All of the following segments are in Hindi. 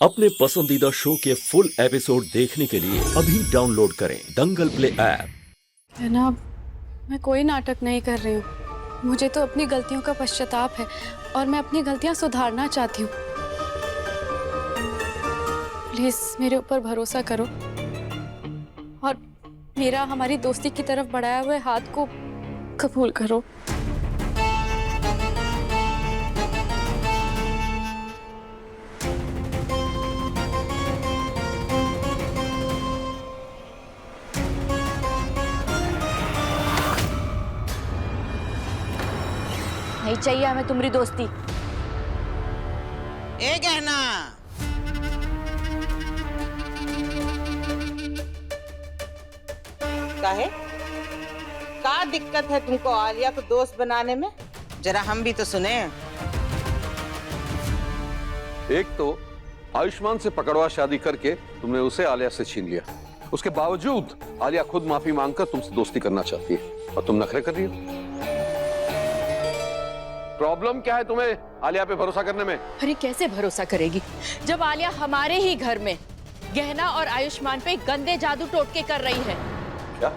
अपने पसंदीदा शो के फुल एपिसोड देखने के लिए अभी डाउनलोड करें दंगल प्ले ऐप। है ना, मैं कोई नाटक नहीं कर रही हूँ। मुझे तो अपनी गलतियों का पश्चाताप है और मैं अपनी गलतियाँ सुधारना चाहती हूँ। प्लीज मेरे ऊपर भरोसा करो और मेरा हमारी दोस्ती की तरफ बढ़ाए हुए हाथ को कबूल करो। नहीं चाहिए हमें तुम्हारी दोस्ती। ए गहना, काहे? का दिक्कत है तुमको आलिया को दोस्त बनाने में? जरा हम भी तो सुने। एक तो आयुष्मान से पकड़वा शादी करके तुमने उसे आलिया से छीन लिया। उसके बावजूद आलिया खुद माफी मांगकर तुमसे दोस्ती करना चाहती है और तुम नखरे कर रही हो। प्रॉब्लम क्या है तुम्हें आलिया पे भरोसा करने में? अरे कैसे भरोसा करेगी जब आलिया हमारे ही घर में गहना और आयुष्मान पे गंदे जादू टोटके कर रही है। क्या?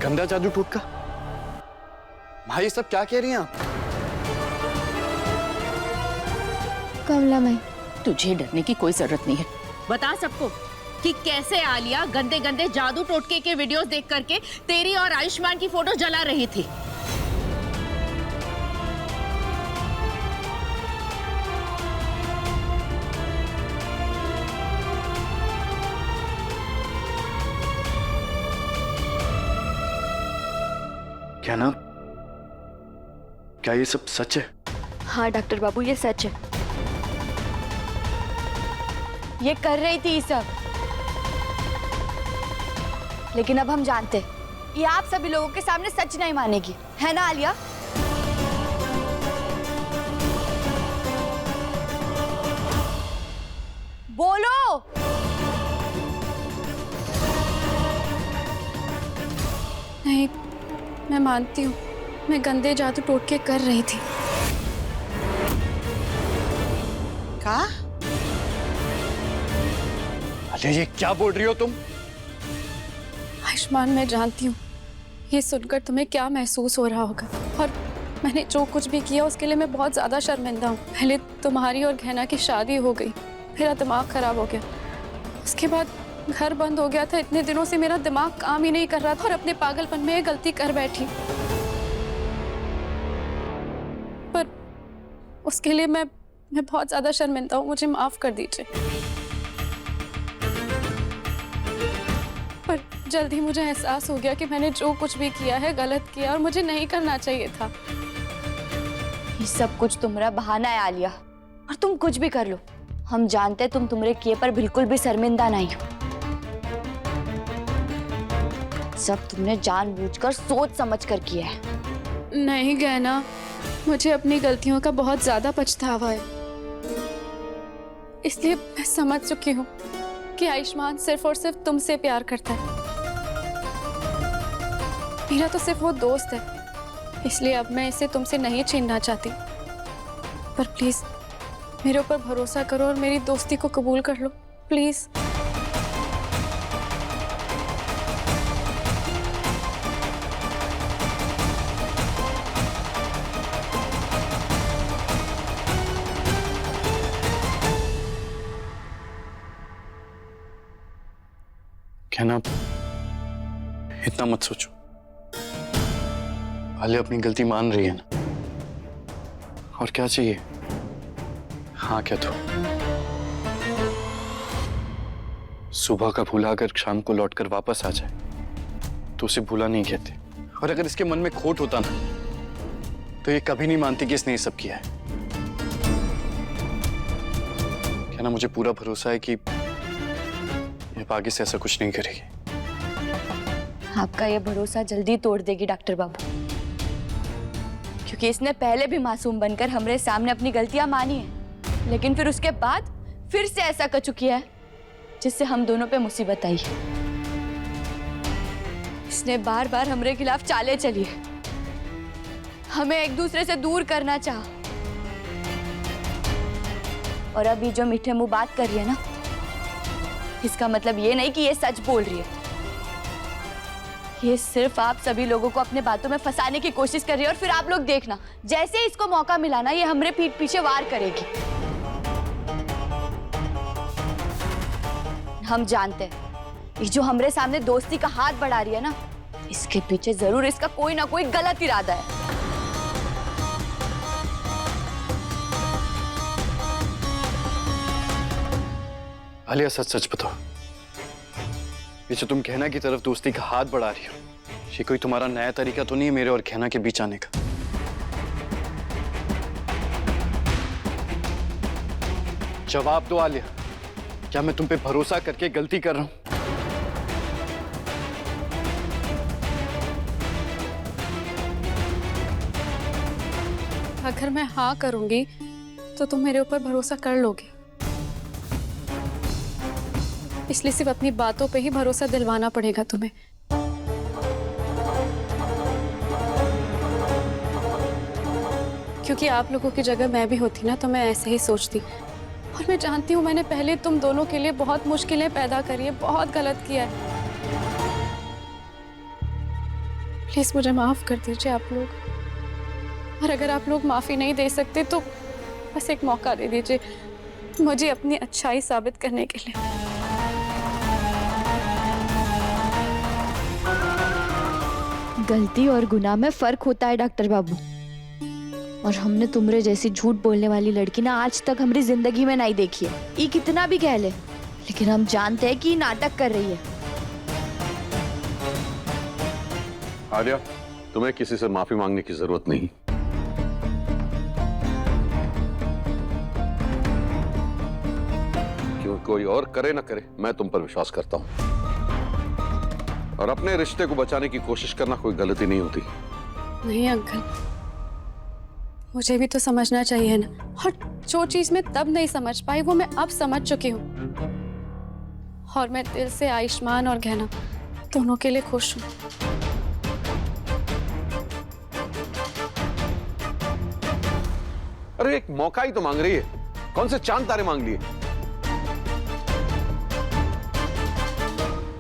गंदा जादू टोटका? माँ ये सब क्या कह रही हैं आप? कमला, तुझे डरने की कोई जरूरत नहीं है। बता सबको कि कैसे आलिया गंदे गंदे जादू टोटके के वीडियोस देख करके तेरी और आयुष्मान की फोटो जला रही थी। क्या ना? क्या ये सब सच है? हाँ डॉक्टर बाबू, ये सच है। ये कर रही थी ये सब, लेकिन अब हम जानते हैं ये आप सभी लोगों के सामने सच नहीं मानेगी, है ना आलिया? बोलो। नहीं, मैं मानती हूँ मैं गंदे जादू टोटके कर रही थी। का? अरे ये क्या बोल रही हो तुम? आयुष्मान, मैं जानती हूँ ये सुनकर तुम्हें क्या महसूस हो रहा होगा और मैंने जो कुछ भी किया उसके लिए मैं बहुत ज़्यादा शर्मिंदा हूँ। पहले तुम्हारी और गहना की शादी हो गई, मेरा दिमाग खराब हो गया। उसके बाद घर बंद हो गया था। इतने दिनों से मेरा दिमाग काम ही नहीं कर रहा था और अपने पागलपन में ये गलती कर बैठी। पर उसके लिए मैं बहुत ज़्यादा शर्मिंदा हूँ, मुझे माफ़ कर दीजिए। पर जल्द ही मुझे एहसास हो गया कि मैंने जो कुछ भी किया है गलत किया और मुझे नहीं करना चाहिए था। ये सब कुछ तुम्हारा बहाना है आलिया, और तुम कुछ भी कर लो, हम जानते तुम तुम्हारे किए पर बिल्कुल भी शर्मिंदा नहीं हो। सब तुमने जानबूझकर सोच समझ कर किया है। नहीं गहना, मुझे अपनी गलतियों का बहुत ज्यादा पछतावा है। इसलिए मैं समझ चुकी हूँ कि आयुष्मान सिर्फ और सिर्फ तुमसे प्यार करता है। मेरा तो सिर्फ वो दोस्त है, इसलिए अब मैं इसे तुमसे नहीं छीनना चाहती। पर प्लीज मेरे ऊपर भरोसा करो और मेरी दोस्ती को कबूल कर लो, प्लीज। क्या ना, इतना मत सोचो। आलिया अपनी गलती मान रही है ना, और क्या चाहिए? हाँ क्या तो सुबह का भूला अगर शाम को लौटकर वापस आ जाए तो उसे भूला नहीं कहते। और अगर इसके मन में खोट होता ना तो ये कभी नहीं मानती कि इसने ये सब किया है। क्या ना, मुझे पूरा भरोसा है कि ये आगे से ऐसा कुछ नहीं करेगी। आपका ये भरोसा जल्दी तोड़ देगी डॉक्टर बाबू, क्योंकि इसने पहले भी मासूम बनकर हमारे सामने अपनी गलतियां मानी है, लेकिन फिर उसके बाद फिर से ऐसा कर चुकी है जिससे हम दोनों पे मुसीबत आई है। इसने बार बार हमरे खिलाफ चाले चली है, हमें एक दूसरे से दूर करना चाहा। और अभी जो मीठे मुंह बात कर रही है ना, इसका मतलब ये नहीं कि ये सच बोल रही है। ये सिर्फ आप सभी लोगों को अपने बातों में फंसाने की कोशिश कर रही है। और फिर आप लोग देखना, जैसे ही इसको मौका मिला ना, ये हमरे पीठ पीछे वार करेगी। हम जानते हैं ये जो हमरे सामने दोस्ती का हाथ बढ़ा रही है ना, इसके पीछे जरूर इसका कोई ना कोई गलत इरादा है। आलिया, सच सच बताओ, ये जो तुम कहना की तरफ दोस्ती का हाथ बढ़ा रही हो, ये कोई तुम्हारा नया तरीका तो नहीं है मेरे और कहना के बीच आने का? जवाब दो आलिया, क्या मैं तुम पे भरोसा करके गलती कर रहा हूं? अगर मैं हाँ करूंगी तो तुम मेरे ऊपर भरोसा कर लोगे, इसलिए सिर्फ अपनी बातों पे ही भरोसा दिलवाना पड़ेगा तुम्हें। क्योंकि आप लोगों की जगह मैं भी होती ना तो मैं ऐसे ही सोचती। और मैं जानती हूँ मैंने पहले तुम दोनों के लिए बहुत मुश्किलें पैदा करी है, बहुत गलत किया है। प्लीज मुझे माफ कर दीजिए आप लोग। और अगर आप लोग माफी नहीं दे सकते तो बस एक मौका दे दीजिए मुझे अपनी अच्छाई साबित करने के लिए। गलती और गुनाह में फर्क होता है डॉक्टर बाबू। और हमने तुमरे जैसी झूठ बोलने वाली लड़की ना आज तक हमारी जिंदगी में नहीं देखी है। ये कितना भी कह ले, लेकिन हम जानते हैं कि ये नाटक कर रही है। आलिया, तुम्हें किसी से माफी मांगने की जरूरत नहीं। क्यों कोई और करे ना करे, मैं तुम पर विश्वास करता हूं। और अपने रिश्ते को बचाने की कोशिश करना कोई गलती नहीं होती। नहीं अंकल, मुझे भी तो समझना चाहिए ना। और जो चीज मैं तब नहीं समझ पाई वो मैं अब समझ चुकी हूँ। और मैं दिल से आयुष्मान और गहना दोनों के लिए खुश हूँ। अरे एक मौका ही तो मांग रही है, कौन से चांद तारे मांग लिए?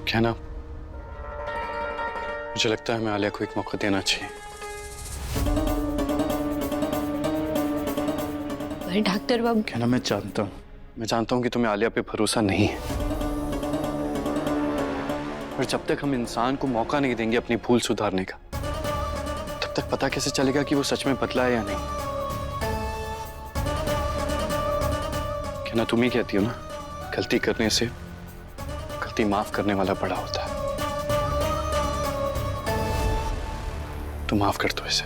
कहना, मुझे लगता है मैं आलिया को एक मौका देना चाहिए। डॉक्टर बाबू, कहना, मैं जानता हूं कि तुम्हें आलिया पे भरोसा नहीं है। और जब तक हम इंसान को मौका नहीं देंगे अपनी भूल सुधारने का, तब तक पता कैसे चलेगा कि वो सच में बदला है या नहीं? कहना, तुम ही कहती हो ना, गलती करने से गलती माफ करने वाला बड़ा होता है। तुम माफ कर दो इसे।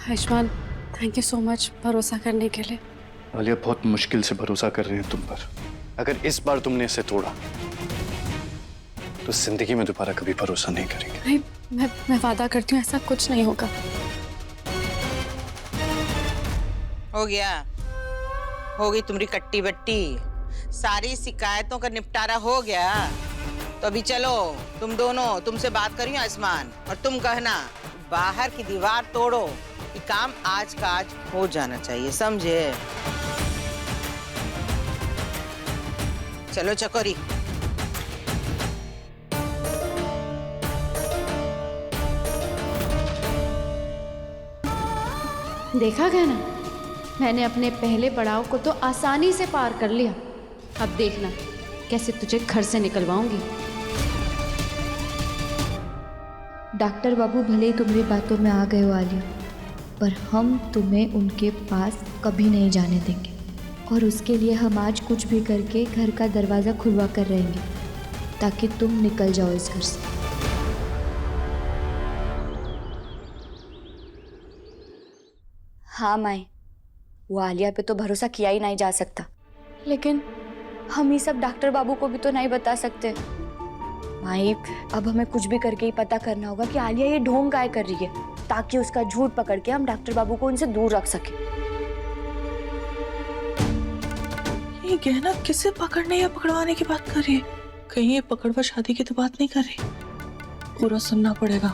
Ayushman, thank you so much भरोसा करने के लिए। आलिया बहुत मुश्किल से भरोसा कर रहे हैं तुम पर। अगर इस बार तुमने इसे तोड़ा तो जिंदगी में दोबारा कभी भरोसा नहीं करेंगे। नहीं, मैं वादा करती हूँ ऐसा कुछ नहीं होगा। हो गया, हो गई तुम्हारी कट्टी बट्टी, सारी शिकायतों का निपटारा हो गया। तो अभी चलो तुम दोनों, तुमसे बात करी आयुष्मान और तुम कहना, बाहर की दीवार तोड़ो। ये काम आज का आज हो जाना चाहिए, समझे? चलो चकोरी। देखा गहना, मैंने अपने पहले पड़ाव को तो आसानी से पार कर लिया। अब देखना कैसे तुझे घर से निकलवाऊंगी। डॉक्टर बाबू भले ही तुम्हारी बातों में आ गए हो आलिया, पर हम तुम्हें उनके पास कभी नहीं जाने देंगे। और उसके लिए हम आज कुछ भी करके घर का दरवाज़ा खुलवा कर रहेंगे ताकि तुम निकल जाओ इस घर से। हाँ माई, वो आलिया पे तो भरोसा किया ही नहीं जा सकता, लेकिन हम ये सब डॉक्टर बाबू को भी तो नहीं बता सकते। माई, अब हमें कुछ भी करके ही पता करना होगा कि आलिया ये ढोंग काय कर रही है, ताकि उसका झूठ पकड़ के हम डॉक्टर बाबू को उनसे दूर रख सके। ये गहना किसे पकड़ने या पकड़वाने की बात कर रही है? कहीं ये पकड़वा शादी की तो बात नहीं कर रही? पूरा सुनना पड़ेगा।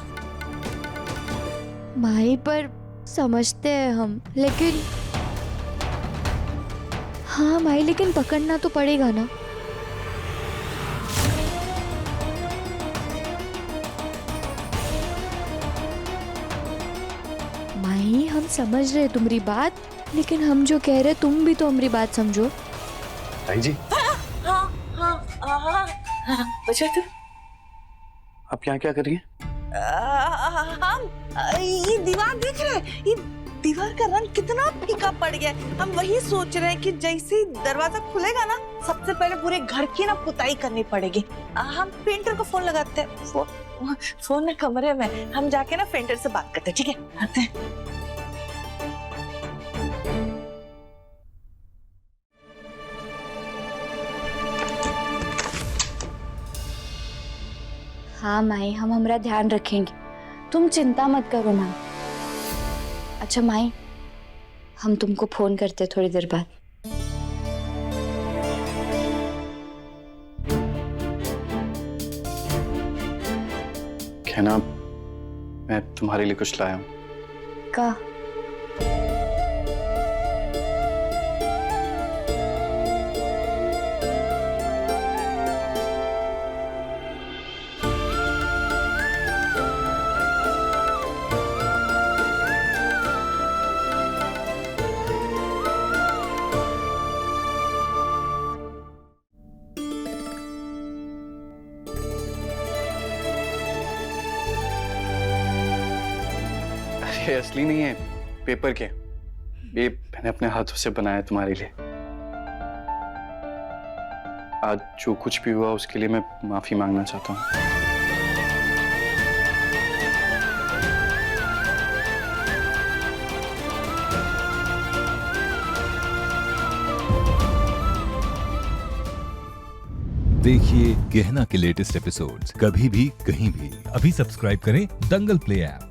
माई पर समझते हैं हम, लेकिन हाँ माई, लेकिन पकड़ना तो पड़ेगा ना। माई हम समझ रहे तुम्हारी बात, लेकिन हम जो कह रहे तुम भी तो हमारी बात समझो। ताई जी बचा तू आप यहाँ क्या कर रही हैं? ये दीवार देख रहे हैं? ये दीवार का रंग कितना फीका पड़ गया है। हम वही सोच रहे हैं कि जैसे ही दरवाजा खुलेगा ना, सबसे पहले पूरे घर की ना पुताई करनी पड़ेगी। हम पेंटर को फोन लगाते हैं। फोन ना कमरे में, हम जाके ना पेंटर से बात करते हैं, ठीक है? आते हैं। हाँ माई, हम हमारा ध्यान रखेंगे, तुम चिंता मत करो माई। अच्छा माई, हम तुमको फोन करते थोड़ी देर बाद। कहना मैं तुम्हारे लिए कुछ लाया हूँ। का? ये असली नहीं है, पेपर के। ये मैंने अपने हाथों से बनाया तुम्हारे लिए। आज जो कुछ भी हुआ उसके लिए मैं माफी मांगना चाहता हूँ। देखिए गहना के लेटेस्ट एपिसोड्स कभी भी कहीं भी। अभी सब्सक्राइब करें दंगल प्ले ऐप।